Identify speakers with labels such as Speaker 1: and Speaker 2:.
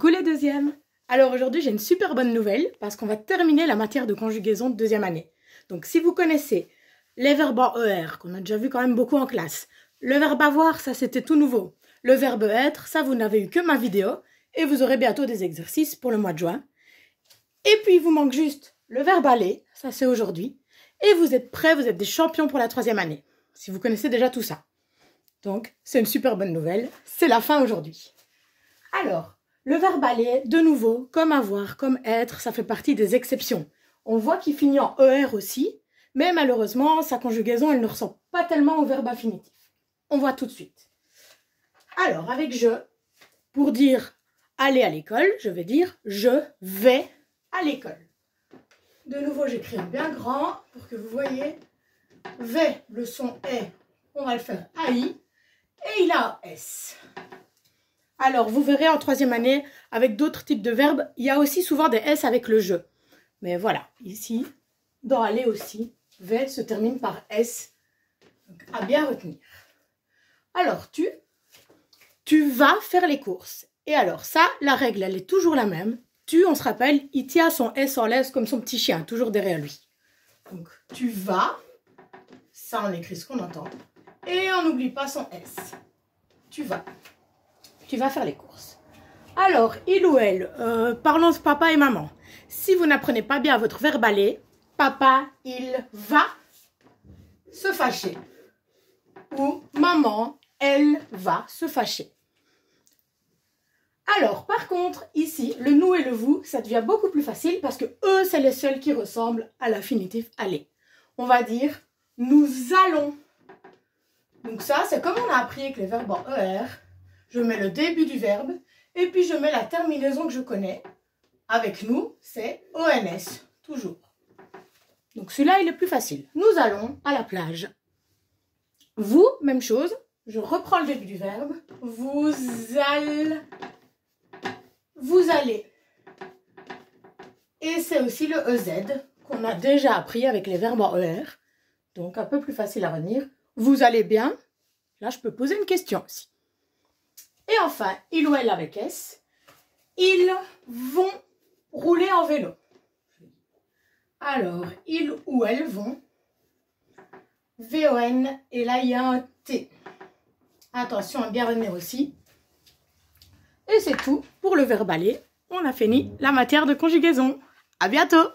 Speaker 1: Coucou les deuxièmes! Alors aujourd'hui j'ai une super bonne nouvelle parce qu'on va terminer la matière de conjugaison de deuxième année. Donc si vous connaissez les verbes en ER, qu'on a déjà vu quand même beaucoup en classe, le verbe avoir, ça c'était tout nouveau. Le verbe être, ça vous n'avez eu que ma vidéo et vous aurez bientôt des exercices pour le mois de juin. Et puis il vous manque juste le verbe aller, ça c'est aujourd'hui. Et vous êtes prêts, vous êtes des champions pour la troisième année, si vous connaissez déjà tout ça. Donc c'est une super bonne nouvelle, c'est la fin aujourd'hui. Alors, le verbe aller, de nouveau, comme avoir, comme être, ça fait partie des exceptions. On voit qu'il finit en ER aussi, mais malheureusement, sa conjugaison, elle ne ressemble pas tellement au verbe infinitif. On voit tout de suite. Alors, avec je, pour dire aller à l'école, je vais dire je vais à l'école. De nouveau, j'écris bien grand pour que vous voyez. V, le son est, on va le faire AI, et il a S. Alors, vous verrez en troisième année, avec d'autres types de verbes, il y a aussi souvent des S avec le je. Mais voilà, ici, dans aller aussi, V se termine par S. Donc, à bien retenir. Alors, tu vas faire les courses. Et alors, ça, la règle, elle est toujours la même. On se rappelle, il tient son S en laisse comme son petit chien, toujours derrière lui. Donc, tu vas, ça, on écrit ce qu'on entend. Et on n'oublie pas son S. Tu vas faire les courses. Alors, il ou elle, parlons de papa et maman. Si vous n'apprenez pas bien votre verbe aller, papa, il va se fâcher. Ou maman, elle va se fâcher. Alors, par contre, ici, le nous et le vous, ça devient beaucoup plus facile parce que eux, c'est les seuls qui ressemblent à l'infinitif aller. On va dire, nous allons. Donc ça, c'est comme on a appris avec les verbes en ER. Je mets le début du verbe et puis je mets la terminaison que je connais. Avec nous, c'est ONS, toujours. Donc celui-là, il est plus facile. Nous allons à la plage. Vous, même chose. Je reprends le début du verbe. Vous allez. Et c'est aussi le EZ qu'on a déjà appris avec les verbes en ER. Donc un peu plus facile à retenir. Vous allez bien? Là, je peux poser une question aussi. Et enfin, il ou elle avec S, ils vont rouler en vélo. Alors, ils ou elles vont, V-O-N, et là, il y a un T. Attention à bien retenir aussi. Et c'est tout pour le verbe aller. On a fini la matière de conjugaison. À bientôt!